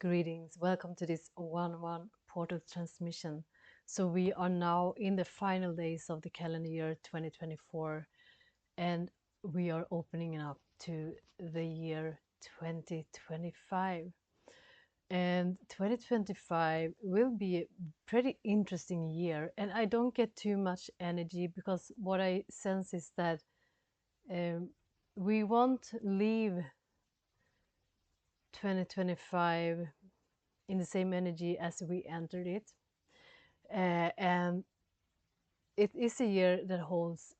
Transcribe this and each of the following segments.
Greetings, welcome to this 1-1 portal transmission. So we are now in the final days of the calendar year 2024 and we are opening up to the year 2025. And 2025 will be a pretty interesting year, and I don't get too much energy because what I sense is that we won't leave 2025 in the same energy as we entered it. And it is a year that holds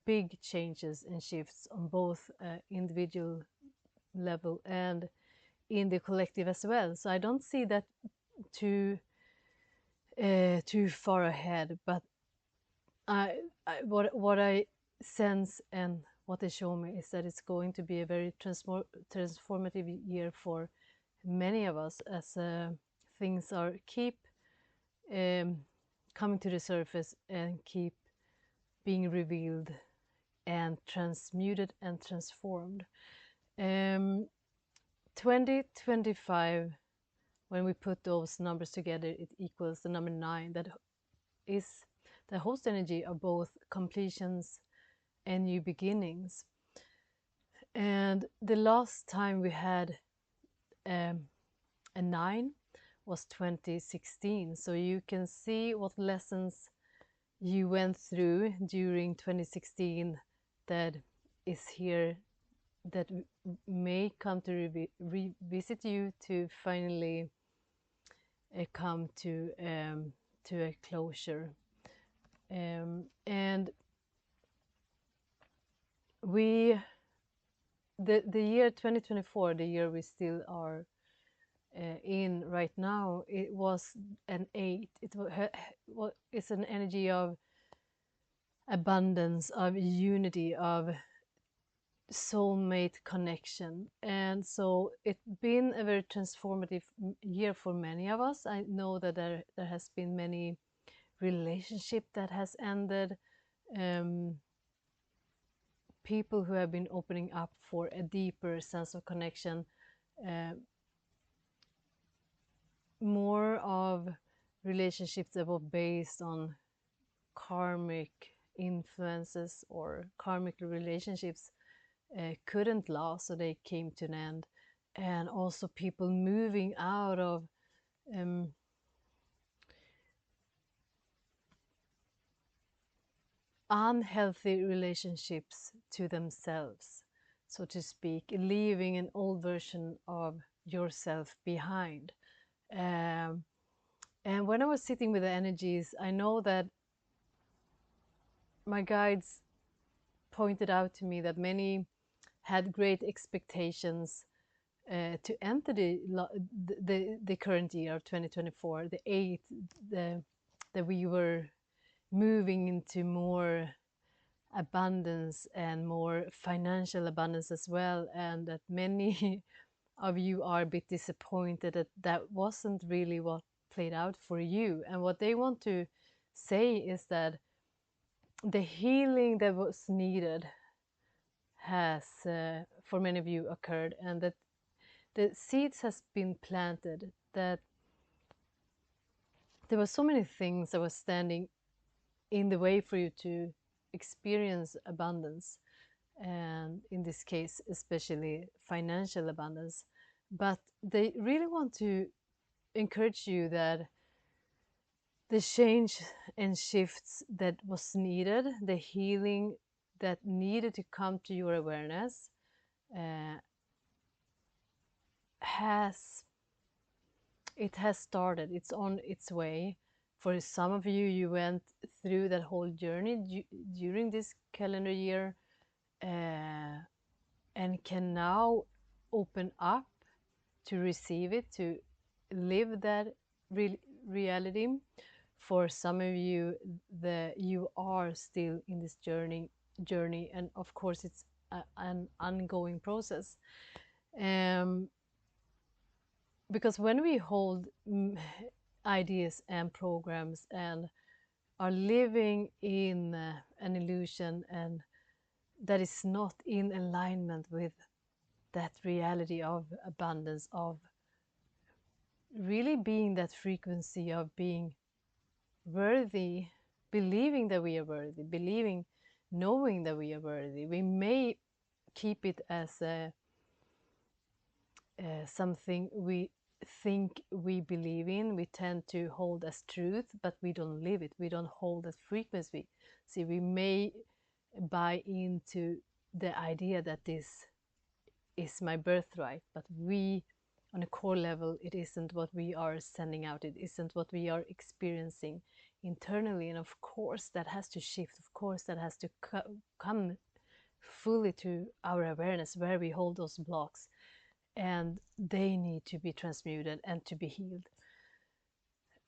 big changes and shifts on both individual level and in the collective as well. So I don't see that too far ahead, but what I sense and what they show me is that it's going to be a very transformative year for many of us as things are keep coming to the surface and keep being revealed and transmuted and transformed. 2025, when we put those numbers together, it equals the number 9. That is the host energy of both completions and new beginnings. And the last time we had a 9 was 2016. So you can see what lessons you went through during 2016 that is here, that may come to revisit you to finally come to a closure. And the year 2024, the year we still are in right now, it was an 8. It's an energy of abundance, of unity, of soulmate connection. And so it's been a very transformative year for many of us. I know that there has been many relationship that has ended, people who have been opening up for a deeper sense of connection, more of relationships that were based on karmic influences or karmic relationships couldn't last, so they came to an end. And also people moving out of unhealthy relationships to themselves, so to speak, leaving an old version of yourself behind. And when I was sitting with the energies, I know that my guides pointed out to me that many had great expectations to enter the current year of 2024, the 8, that we were moving into more abundance and more financial abundance as well, and that many of you are a bit disappointed that that wasn't really what played out for you. And what they want to say is that the healing that was needed has for many of you occurred, and that the seeds has been planted, that there were so many things that were standing in the way for you to experience abundance, and in this case especially financial abundance. But they really want to encourage you that the change and shifts that was needed, the healing that needed to come to your awareness, has started. It's on its way. For some of you, you went through that whole journey during this calendar year, and can now open up to receive it, to live that reality. For some of you, you are still in this journey, and of course it's an ongoing process. Because when we hold ideas and programs and are living in an illusion, and that is not in alignment with that reality of abundance, of really being that frequency of being worthy, believing that we are worthy, believing, knowing that we are worthy. We may keep it as something we think we believe in, we tend to hold as truth, but we don't live it. We don't hold that frequency. See, we may buy into the idea that this is my birthright, but we, on a core level, it isn't what we are sending out, it isn't what we are experiencing internally. And of course that has to shift, of course that has to come fully to our awareness where we hold those blocks, and they need to be transmuted and to be healed.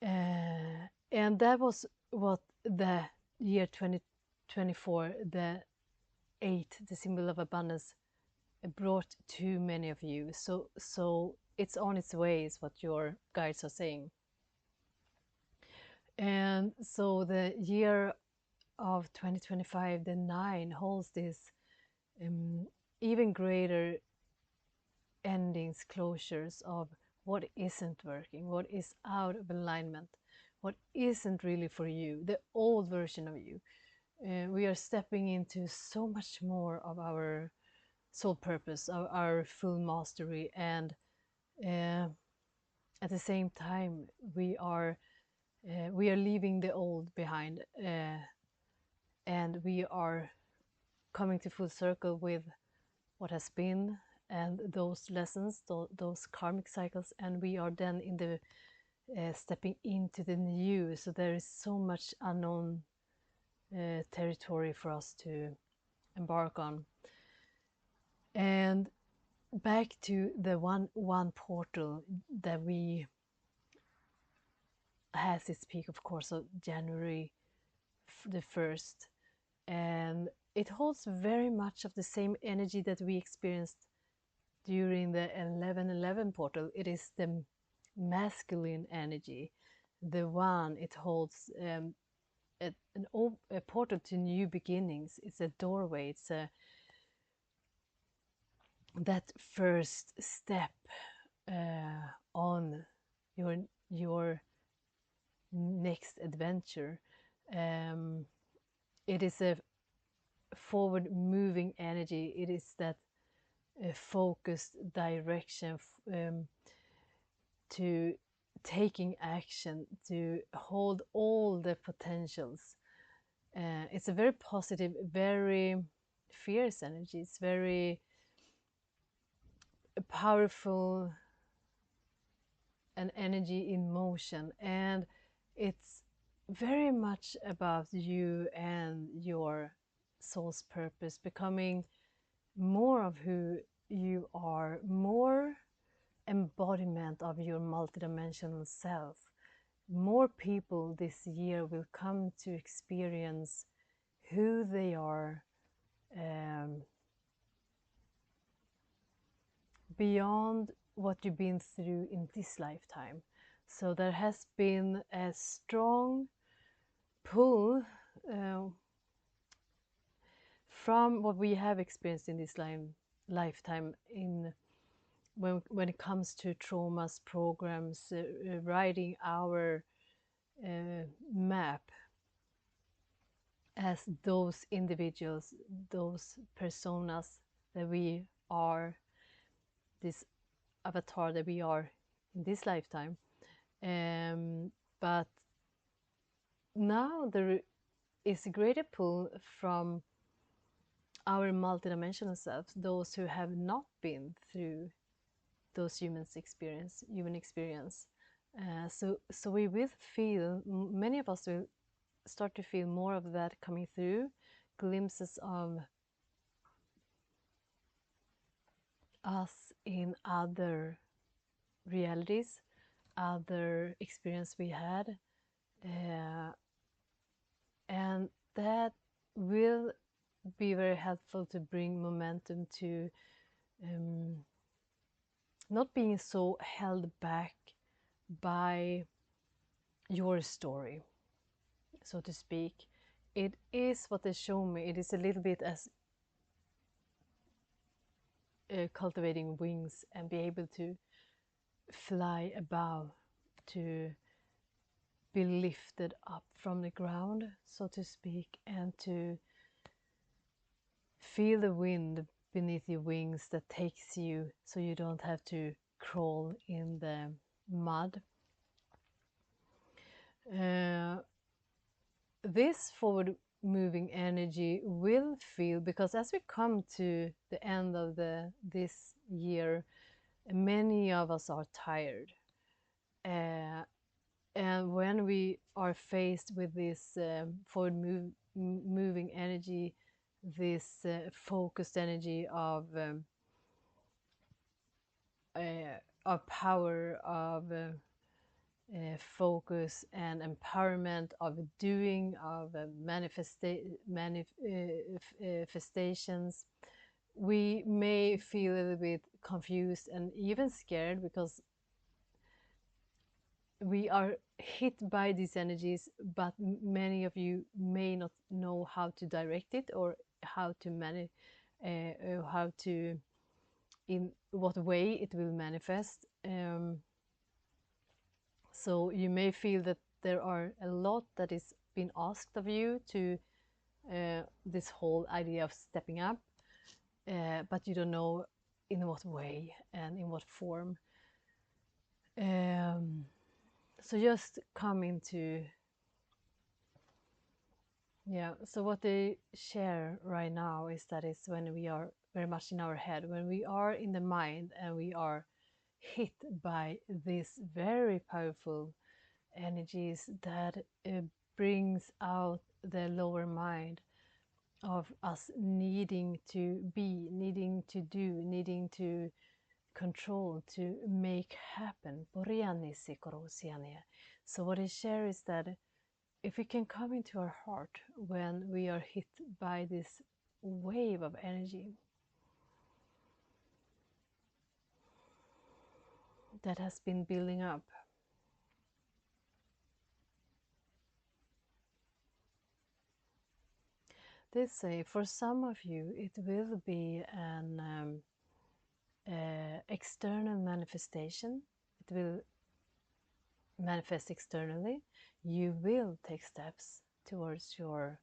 And that was what the year 2024, the 8, the symbol of abundance, brought to many of you. So it's on its way, is what your guides are saying. And so the year of 2025, the 9, holds this even greater endings, closures of what isn't working, what is out of alignment, what isn't really for you, the old version of you. We are stepping into so much more of our soul purpose, our full mastery, and at the same time we are leaving the old behind, and we are coming to full circle with what has been and those lessons, those karmic cycles, and we are then in the stepping into the new. So there is so much unknown territory for us to embark on. And back to the one portal that we has its peak, of course, of January the 1st, and it holds very much of the same energy that we experienced during the 1111 portal. It is the masculine energy, the one. It holds a portal to new beginnings. It's a doorway. It's that first step on your next adventure. It is a forward moving energy. It is that focused direction to taking action, to hold all the potentials. It's a very positive, very fierce energy. It's very powerful, an energy in motion, and it's very much about you and your soul's purpose, becoming more of who you are, more embodiment of your multidimensional self. More people this year will come to experience who they are, beyond what you've been through in this lifetime. So there has been a strong pull from what we have experienced in this lifetime in when it comes to traumas, programs, writing our map as those individuals, those personas that we are, this avatar that we are in this lifetime. But now there is a greater pull from our multidimensional selves, those who have not been through those human experience. So we will feel, many of us will start to feel more of that coming through, glimpses of us in other realities, other experience we had, and that will be very helpful to bring momentum to not being so held back by your story, so to speak. It is what they show me. It is a little bit as cultivating wings and be able to fly above to be lifted up from the ground, so to speak, and to feel the wind beneath your wings that takes you so you don't have to crawl in the mud. This forward moving energy will feel, because as we come to the end of this year, many of us are tired. And when we are faced with this moving energy, this focused energy of power, of focus and empowerment, of doing, of manifestations, we may feel a little bit confused and even scared, because we are hit by these energies, but many of you may not know how to direct it, or how to in what way it will manifest. So you may feel that there are a lot that is being asked of you to this whole idea of stepping up, but you don't know in what way and in what form. So just come into, so what they share right now is that it's when we are very much in our head, when we are in the mind and we are hit by these very powerful energies that brings out the lower mind of us needing to be, needing to do, needing to control, to make happen. So what I share is that if we can come into our heart when we are hit by this wave of energy that has been building up, they say for some of you it will be an external manifestation. It will manifest externally. You will take steps towards your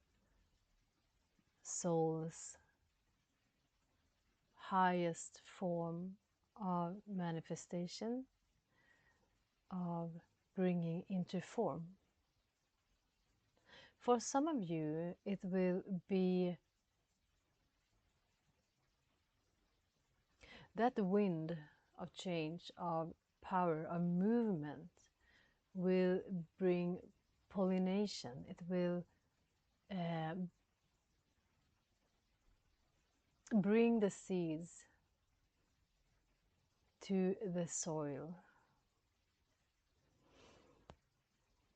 soul's highest form of manifestation, of bringing into form. For some of you, it will be that wind of change, of power, of movement will bring pollination. It will bring the seeds to the soil.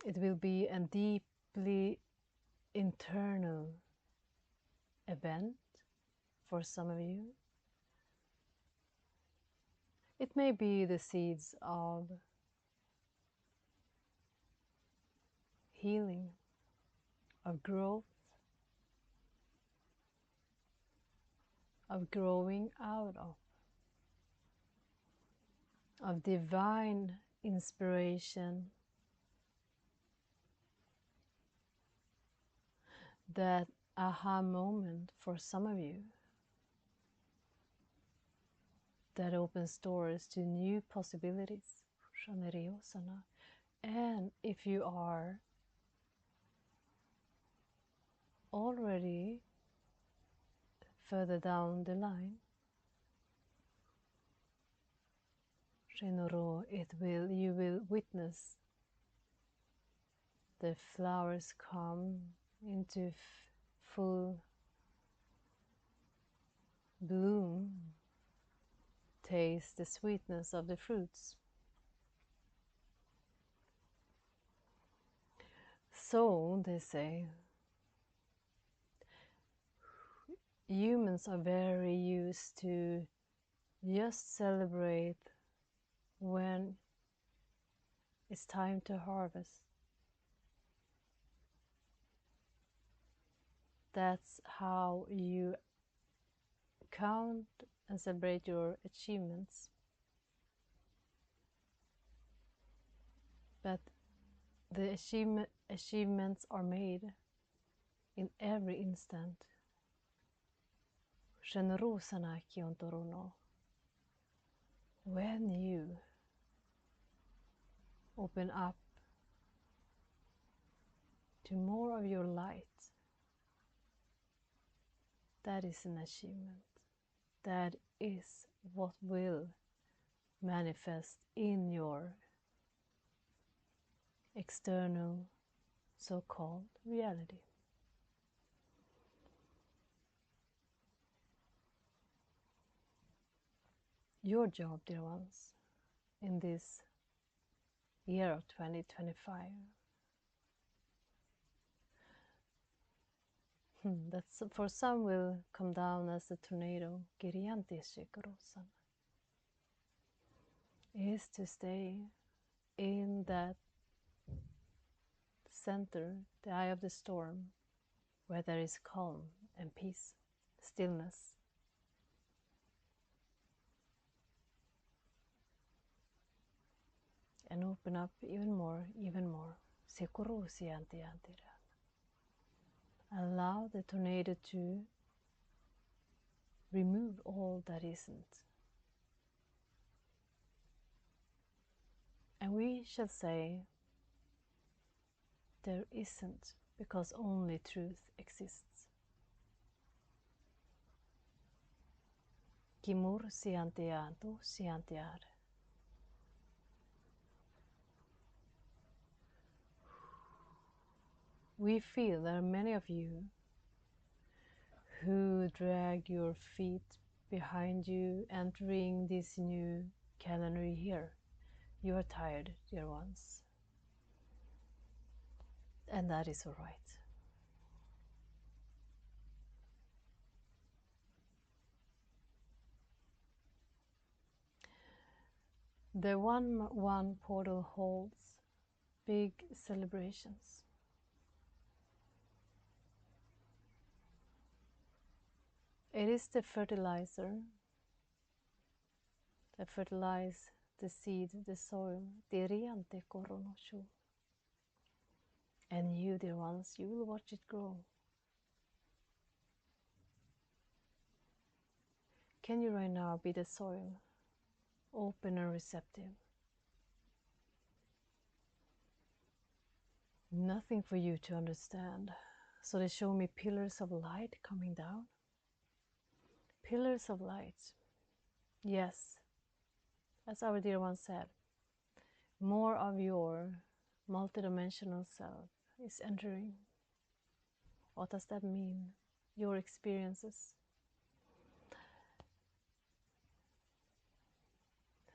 It will be a deeply internal event for some of you. It may be the seeds of healing, of growth, of growing out of divine inspiration, that aha moment for some of you that opens doors to new possibilities. And if you are already further down the line, you will witness the flowers come into full bloom, taste the sweetness of the fruits. So, they say, humans are very used to just celebrate when it's time to harvest. That's how you count and celebrate your achievements. but the achievements are made in every instant. Generosana kiontorono. When you open up to more of your light, that is an achievement. That is what will manifest in your external so-called reality. Your job, dear ones, in this year of 2025, that's for some will come down as a tornado, is to stay in that center, the eye of the storm, where there is calm and peace, stillness. And open up even more, even more. Allow the tornado to remove all that isn't. And we shall say, there isn't, because only truth exists. Kimur siantianto siantiar. We feel there are many of you who drag your feet behind you entering this new calendar year. You are tired, dear ones. And that is all right. The 1-1 portal holds big celebrations. It is the fertilizer that fertilizes the seed, the soil, and you, dear ones, you will watch it grow. Can you right now be the soil, open and receptive? Nothing for you to understand. So they show me pillars of light coming down. Pillars of light. Yes, as our dear one said, more of your multidimensional self is entering. What does that mean? Your experiences.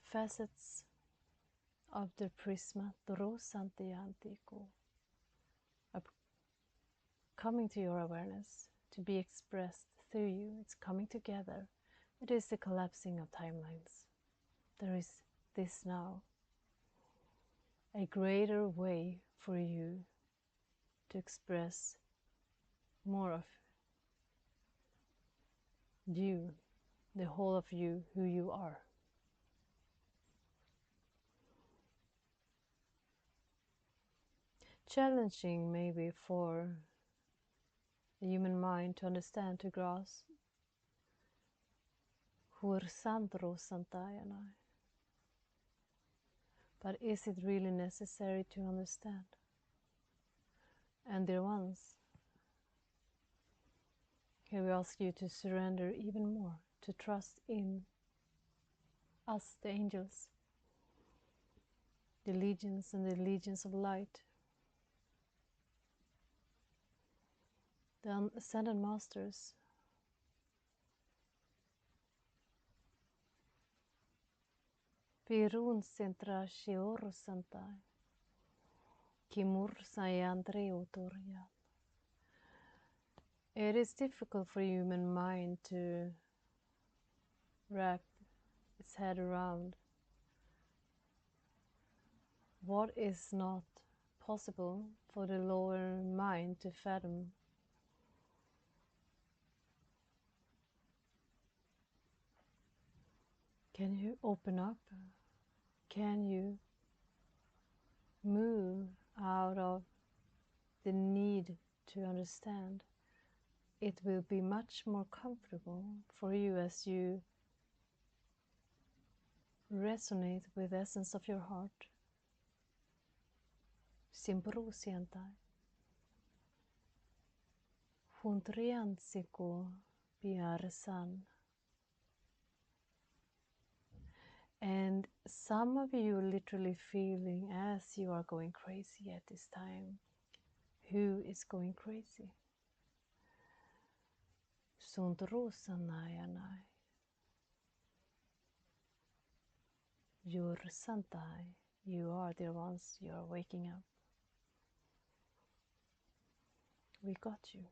Facets of the prisma are coming to your awareness to be expressed through you. It's coming together. It is the collapsing of timelines. There is this now, a greater way for you to express more of you, the whole of you, who you are. Challenging maybe for the human mind to understand, to grasp. But is it really necessary to understand? And dear ones, here we ask you to surrender even more, to trust in us, the angels, the legions and the legions of light, the ascended masters, Pirun Centra Shior Santai, Kimur Sayandre Utoria. It is difficult for human mind to wrap its head around what is not possible for the lower mind to fathom. Can you open up? Can you move out of the need to understand. It will be much more comfortable for you as you resonate with the essence of your heart. Simpru sientai. Huntriansiko biarsan. And some of you literally feeling as you are going crazy at this time. Who is going crazy? Sundrosanayanai. Your Santai. You are the ones, you are waking up. We got you.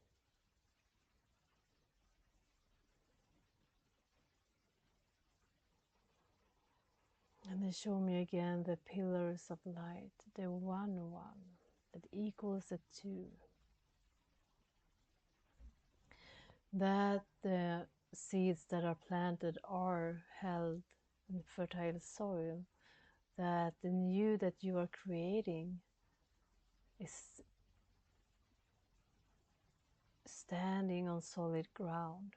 And then show me again the pillars of light, the 1 that equals the 2. That the seeds that are planted are held in fertile soil, that the new that you are creating is standing on solid ground.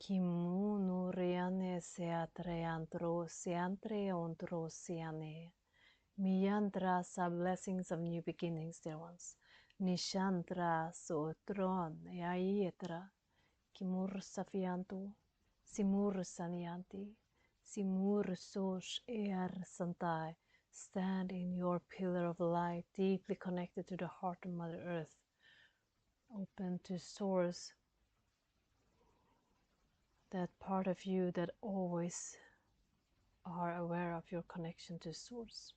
Kimuno reane seatreantro seantreontro seane. Miyantras are blessings of new beginnings, dear ones. Nishantra sotron eaietra. Kimur safiantu. Simur sanianti. Simur sosh ear santai. Stand in your pillar of light, deeply connected to the heart of Mother Earth. Open to source. That part of you that always are aware of your connection to source.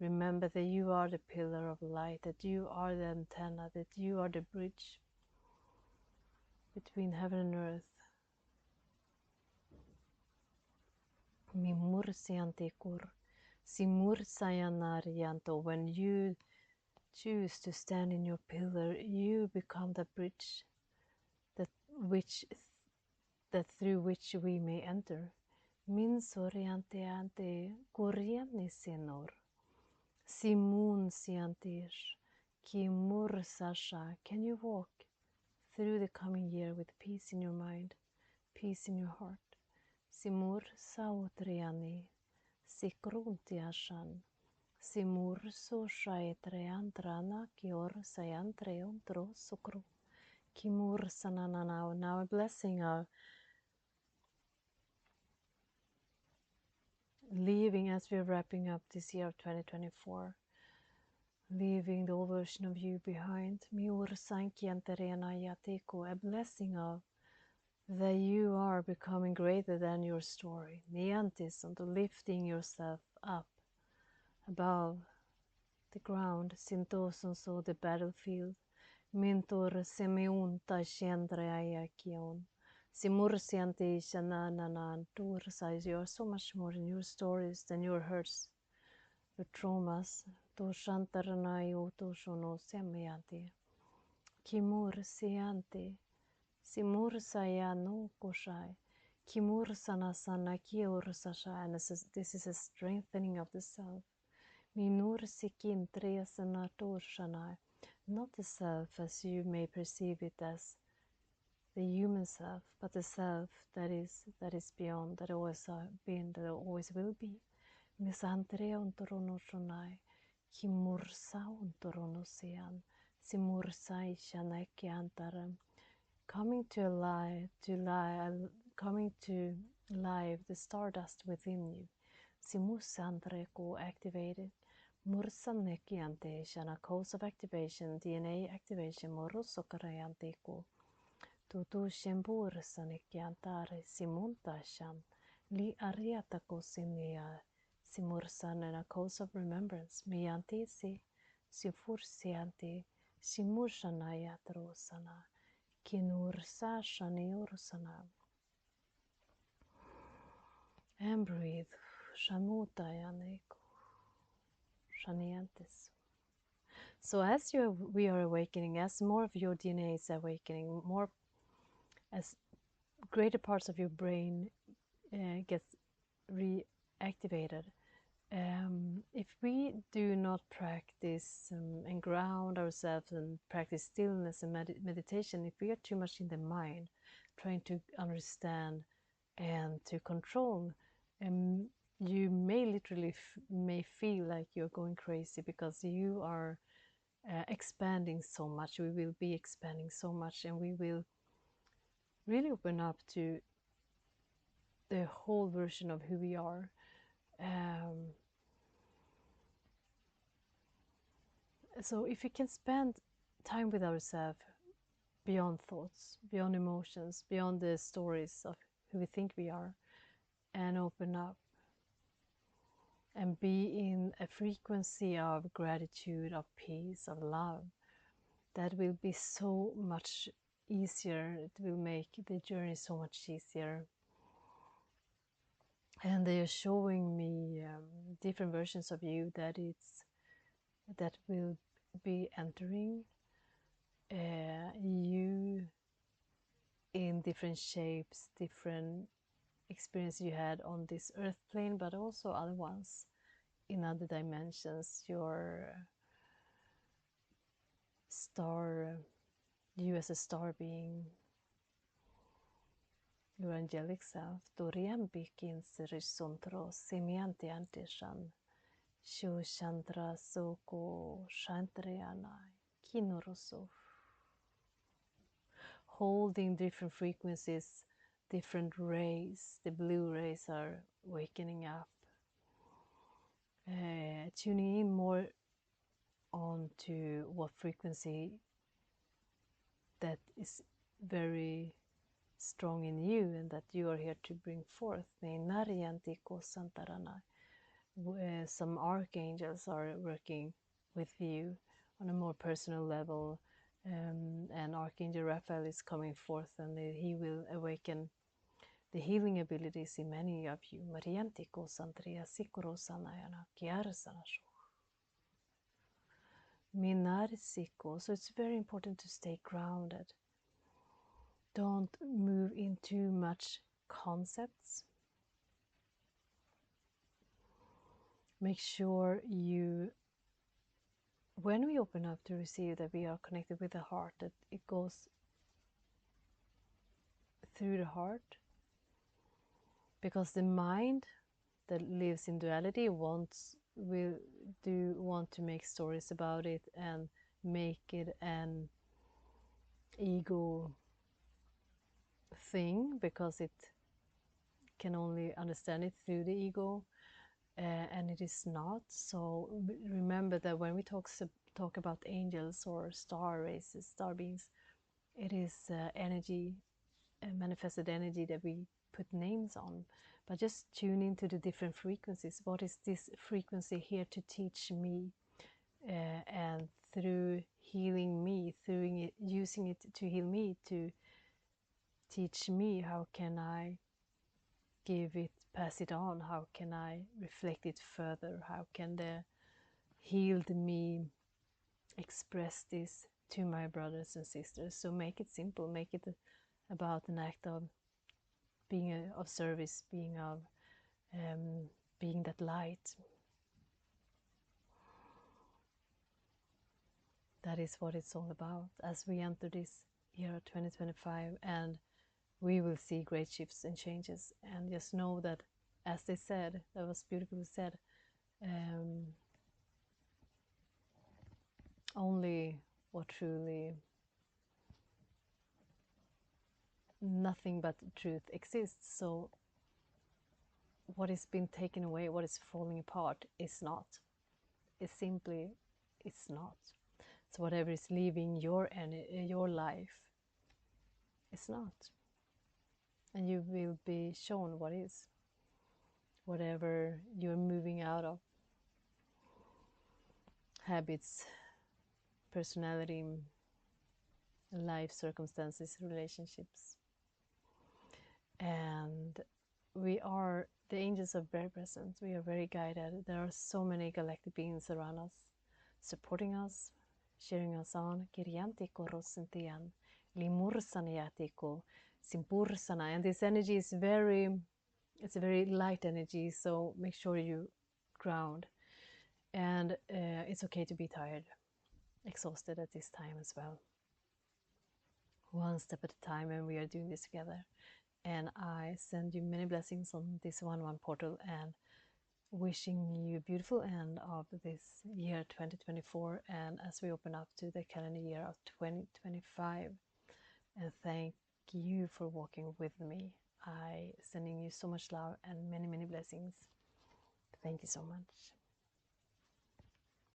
Remember that you are the pillar of light, that you are the antenna, that you are the bridge between heaven and earth. When you choose to stand in your pillar, you become the bridge that through which we may enter. Min soriante ante kuriani senor. Simun siantish. Kimur sasha. Can you walk through the coming year with peace in your mind, peace in your heart? Simur sautriani. Sikruntiashan. Simur soshaetreantrana kior sayantreontro sukru. Kimur sananana. Now a blessing of leaving as we're wrapping up this year of 2024, leaving the old version of you behind. A blessing of that you are becoming greater than your story. Niantis, and lifting yourself up above the ground. Sintoson, so the battlefield. Mintor semeunta shendreaya kion. Simursianti shanananan tursais. You are so much more in your stories than your hurts, your traumas. To shantaranayo to shono semeanti. Kimur sianti. Simur sayano koshai. Kimur sanasana kior sashai. And this is a strengthening of the self. Minur sikin tresana torshanai. Not the self as you may perceive it as the human self, but the self that is beyond, that always been, that always will be. Misantre ontorono shonai, kimursa ontorono sean, simursai shanaki antaram. Coming to alive, coming to life, the stardust within you. Simusantre ko activated. Mursaneki ante shana cause of activation, DNA activation, morosokarayanti ko. Tutu shembur sanekiantare simunta shan li ariata kosinia simursan and a cause of remembrance mianti si sifursianti simursanaya trosana kinursa shaniursana. And breathe shamuta yaneko shaniantis. So as we are awakening, as more of your DNA is awakening, more as greater parts of your brain gets activated. If we do not practice and ground ourselves and practice stillness and meditation, if we are too much in the mind, trying to understand and to control, you may literally may feel like you're going crazy because you are expanding so much. We will be expanding so much, and we will really open up to the whole version of who we are. So if we can spend time with ourselves beyond thoughts, beyond emotions, beyond the stories of who we think we are, and open up and be in a frequency of gratitude, of peace, of love, that will be so much easier. It will make the journey so much easier. And they are showing me different versions of you that will be entering you in different shapes, different experiences you had on this earth plane, but also other ones in other dimensions. Your star, you as a star being, your angelic self, Dorian Bikins Risontro, Simianti Antishan, Shu Chandra Soko Shantriana, Kinoroso. Holding different frequencies, different rays. The blue rays are wakening up. Tuning in more onto what frequency that is very strong in you and that you are here to bring forth. Some archangels are working with you on a more personal level, and Archangel Raphael is coming forth, and he will awaken the healing abilities in many of you. So it's very important to stay grounded. Don't move in too much concepts. Make sure when we open up to receive, that we are connected with the heart, that it goes through the heart, because the mind that lives in duality want to make stories about it and make it an ego thing, because it can only understand it through the ego, and it is not. So remember that when we talk about angels or star races, star beings, it is energy, manifested energy that we put names on. But just tune into the different frequencies. What is this frequency here to teach me? And through healing me, using it to heal me, to teach me, how can I pass it on? How can I reflect it further? How can the healed me express this to my brothers and sisters? So make it simple, make it about an act of being of service, being that light. That is what it's all about as we enter this year 2025, and we will see great shifts and changes. And just know that, as they said, that was beautifully said, only what truly, nothing but truth exists. So what is being taken away, what is falling apart, is not. It's simply, it's not. So whatever is leaving your life, it's not. And you will be shown what is. Whatever you're moving out of, habits, personality, life circumstances, relationships. And the angels are very present. We are very guided. There are so many galactic beings around us, supporting us, cheering us on. And this energy is very It's a very light energy, so make sure you ground. And it's okay to be tired, exhausted at this time as well. One step at a time, and we are doing this together. And I send you many blessings on this 1-1 portal, and wishing you a beautiful end of this year 2024, and as we open up to the calendar year of 2025. And thank you for walking with me. I sending you so much love and many blessings. Thank you so much.